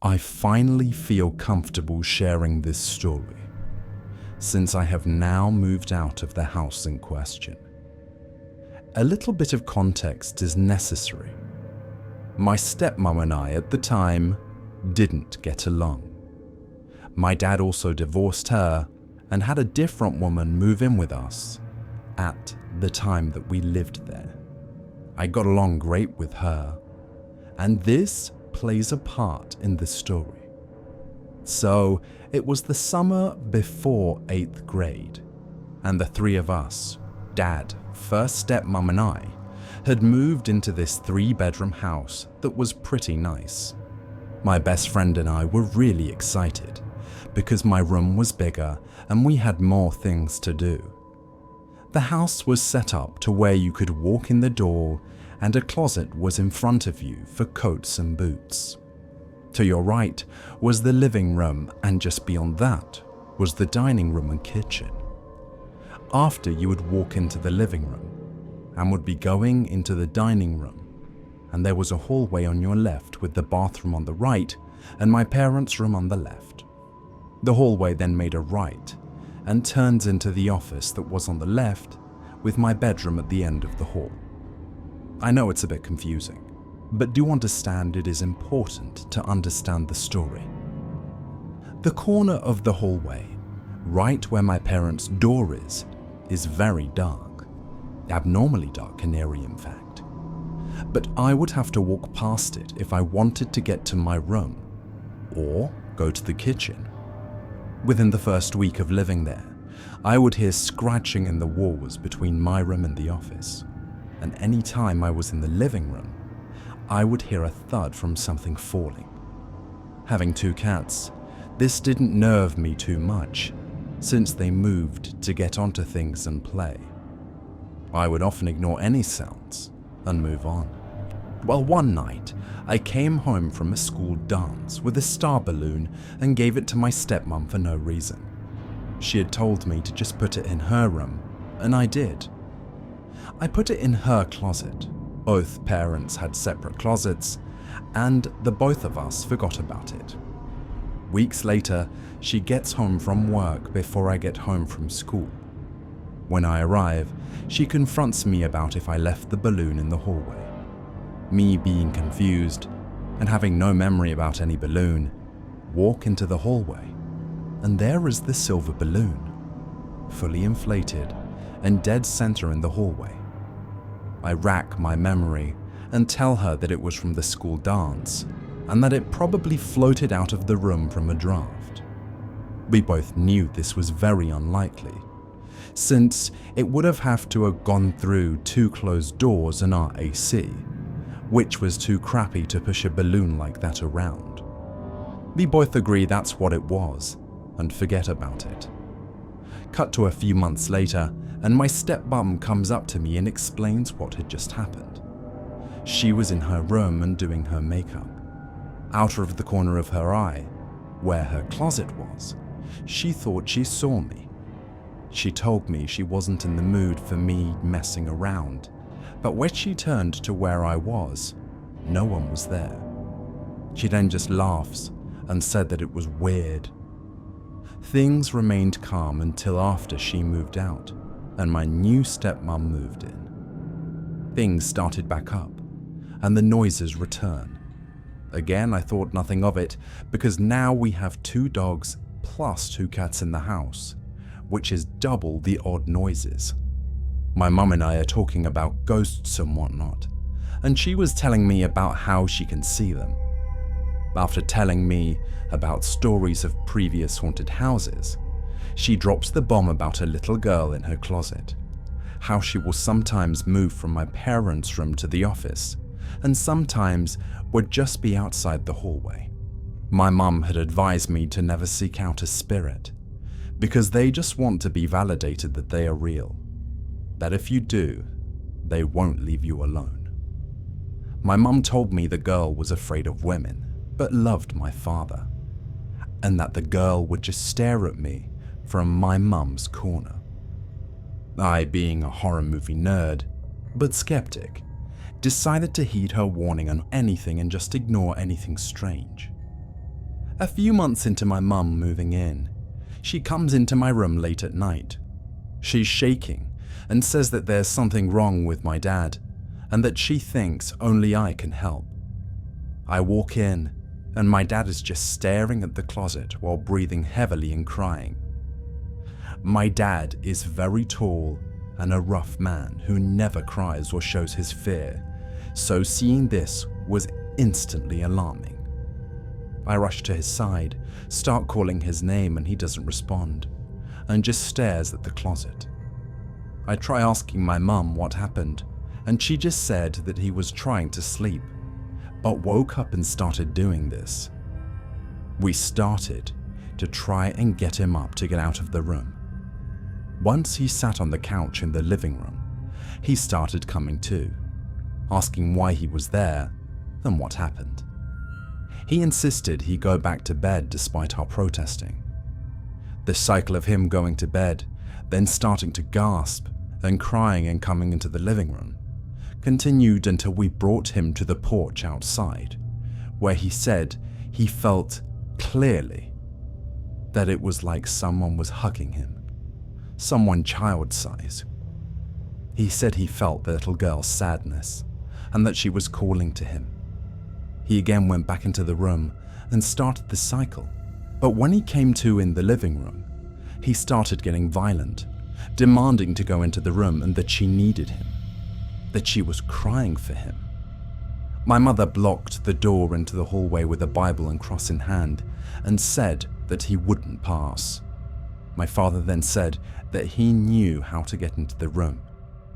I finally feel comfortable sharing this story, since I have now moved out of the house in question. A little bit of context is necessary. My stepmom and I at the time didn't get along. My dad also divorced her and had a different woman move in with us at the time that we lived there. I got along great with her, and this plays a part in the story. So it was the summer before 8th grade, and the three of us, Dad, first stepmom and I, had moved into this 3-bedroom house that was pretty nice. My best friend and I were really excited because my room was bigger and we had more things to do. The house was set up to where you could walk in the door and a closet was in front of you for coats and boots. To your right was the living room, and just beyond that was the dining room and kitchen. After you would walk into the living room and would be going into the dining room, and there was a hallway on your left with the bathroom on the right and my parents' room on the left. The hallway then made a right and turns into the office that was on the left, with my bedroom at the end of the hall. I know it's a bit confusing, but do understand it is important to understand the story. The corner of the hallway, right where my parents' door is very dark, abnormally dark and eerie in fact. But I would have to walk past it if I wanted to get to my room, or go to the kitchen. Within the first week of living there, I would hear scratching in the walls between my room and the office, and any time I was in the living room, I would hear a thud from something falling. Having 2 cats, this didn't nerve me too much, since they moved to get onto things and play. I would often ignore any sounds and move on. Well, one night, I came home from a school dance with a star balloon and gave it to my stepmom for no reason. She had told me to just put it in her room, and I did. I put it in her closet. Both parents had separate closets, and the both of us forgot about it. Weeks later, she gets home from work before I get home from school. When I arrive, she confronts me about if I left the balloon in the hallway. Me being confused and having no memory about any balloon, walk into the hallway, and there is the silver balloon, fully inflated and dead center in the hallway. I rack my memory and tell her that it was from the school dance and that it probably floated out of the room from a draft. We both knew this was very unlikely, since it would have to have gone through 2 closed doors and our AC, which was too crappy to push a balloon like that around. We both agree that's what it was and forget about it. Cut to a few months later, and my stepmom comes up to me and explains what had just happened. She was in her room and doing her makeup. Out of the corner of her eye, where her closet was, she thought she saw me. She told me she wasn't in the mood for me messing around, but when she turned to where I was, no one was there. She then just laughs and said that it was weird. Things remained calm until after she moved out and my new stepmom moved in. Things started back up and the noises return. Again, I thought nothing of it because now we have 2 dogs plus 2 cats in the house, which is double the odd noises. My mum and I are talking about ghosts and whatnot, and she was telling me about how she can see them. After telling me about stories of previous haunted houses, she drops the bomb about a little girl in her closet, how she will sometimes move from my parents' room to the office, and sometimes would just be outside the hallway. My mum had advised me to never seek out a spirit, because they just want to be validated that they are real, that if you do, they won't leave you alone. My mum told me the girl was afraid of women, but loved my father, and that the girl would just stare at me from my mum's corner. I, being a horror movie nerd, but skeptic, decided to heed her warning on anything and just ignore anything strange. A few months into my mum moving in, she comes into my room late at night. She's shaking and says that there's something wrong with my dad and that she thinks only I can help. I walk in and my dad is just staring at the closet while breathing heavily and crying. My dad is very tall and a rough man who never cries or shows his fear, so seeing this was instantly alarming. I rush to his side, start calling his name and he doesn't respond, and just stares at the closet. I try asking my mum what happened, and she just said that he was trying to sleep, but woke up and started doing this. We started to try and get him up to get out of the room. Once he sat on the couch in the living room, he started coming to, asking why he was there and what happened. He insisted he go back to bed despite our protesting. The cycle of him going to bed, then starting to gasp, then crying and coming into the living room, continued until we brought him to the porch outside, where he said he felt clearly that it was like someone was hugging him, someone child-size. He said he felt the little girl's sadness and that she was calling to him. He again went back into the room and started the cycle, but when he came to in the living room, he started getting violent, demanding to go into the room and that she needed him, that she was crying for him. My mother blocked the door into the hallway with a Bible and cross in hand and said that he wouldn't pass. My father then said that he knew how to get into the room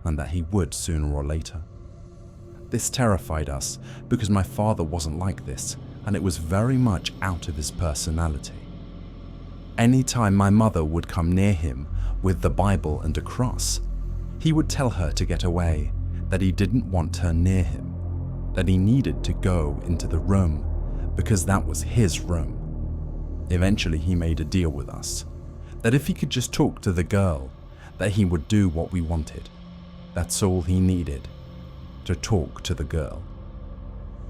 and that he would sooner or later. This terrified us because my father wasn't like this and it was very much out of his personality. Anytime my mother would come near him with the Bible and a cross, he would tell her to get away, that he didn't want her near him, that he needed to go into the room because that was his room. Eventually he made a deal with us, that if he could just talk to the girl, that he would do what we wanted. That's all he needed, to talk to the girl.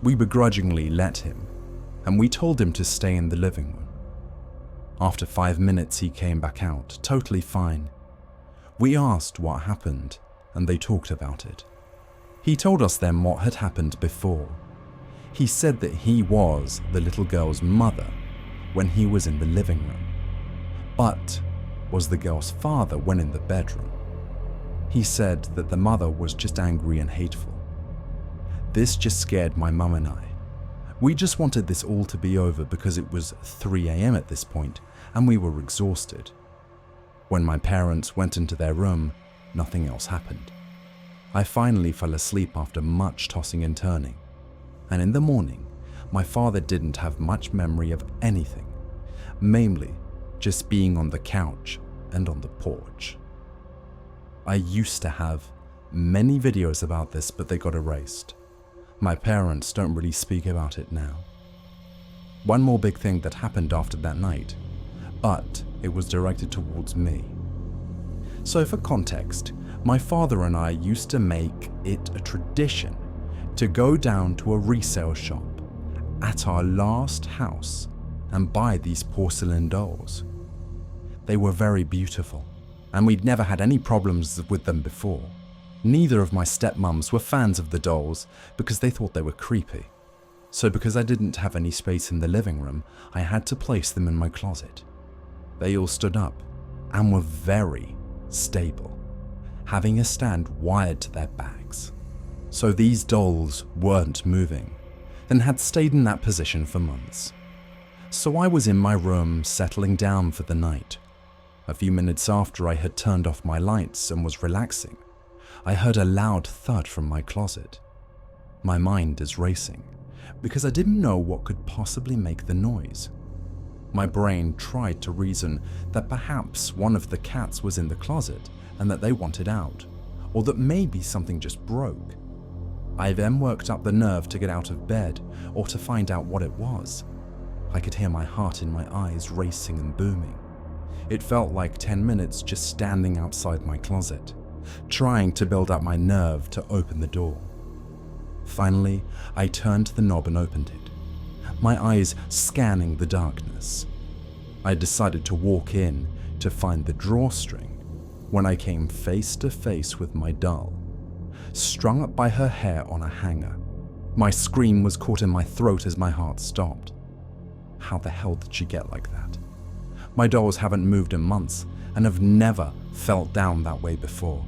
We begrudgingly let him, and we told him to stay in the living room. After 5 minutes he came back out, totally fine. We asked what happened, and they talked about it. He told us then what had happened before. He said that he was the little girl's mother when he was in the living room, but was the girl's father when in the bedroom. He said that the mother was just angry and hateful. This just scared my mum and I. We just wanted this all to be over because it was 3 a.m. at this point and we were exhausted. When my parents went into their room, nothing else happened. I finally fell asleep after much tossing and turning, and in the morning, my father didn't have much memory of anything, mainly just being on the couch and on the porch. I used to have many videos about this, but they got erased. My parents don't really speak about it now. One more big thing that happened after that night, but it was directed towards me. So for context, my father and I used to make it a tradition to go down to a resale shop at our last house and buy these porcelain dolls. They were very beautiful, and we'd never had any problems with them before. Neither of my stepmums were fans of the dolls because they thought they were creepy. So because I didn't have any space in the living room, I had to place them in my closet. They all stood up and were very stable, having a stand wired to their backs. So these dolls weren't moving and had stayed in that position for months. So I was in my room settling down for the night. A few minutes after I had turned off my lights and was relaxing, I heard a loud thud from my closet. My mind is racing because I didn't know what could possibly make the noise. My brain tried to reason that perhaps one of the cats was in the closet and that they wanted out, or that maybe something just broke. I then worked up the nerve to get out of bed or to find out what it was. I could hear my heart in my eyes racing and booming. It felt like 10 minutes just standing outside my closet, trying to build up my nerve to open the door. Finally, I turned the knob and opened it. my eyes scanning the darkness. I decided to walk in to find the drawstring when I came face to face with my doll, strung up by her hair on a hanger. My scream was caught in my throat as my heart stopped. How the hell did she get like that? My dolls haven't moved in months and have never felt down that way before.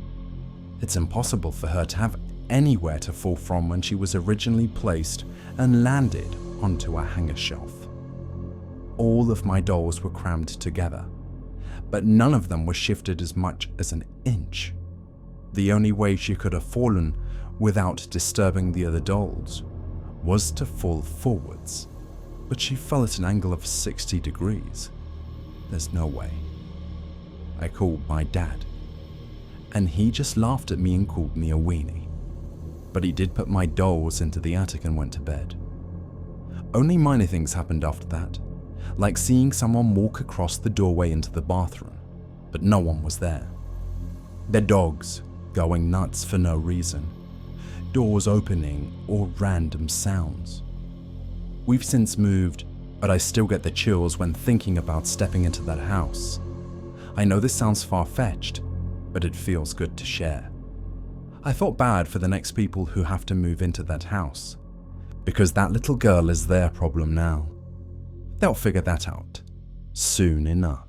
It's impossible for her to have anywhere to fall from when she was originally placed and landed onto a hanger shelf. All of my dolls were crammed together, but none of them were shifted as much as an inch. The only way she could have fallen without disturbing the other dolls was to fall forwards, but she fell at an angle of 60 degrees. There's no way. I called my dad, and he just laughed at me and called me a weenie. But he did put my dolls into the attic and went to bed. Only minor things happened after that, like seeing someone walk across the doorway into the bathroom, but no one was there. Their dogs going nuts for no reason, doors opening, or random sounds. We've since moved, but I still get the chills when thinking about stepping into that house. I know this sounds far-fetched, but it feels good to share. I felt bad for the next people who have to move into that house, because that little girl is their problem now. They'll figure that out soon enough.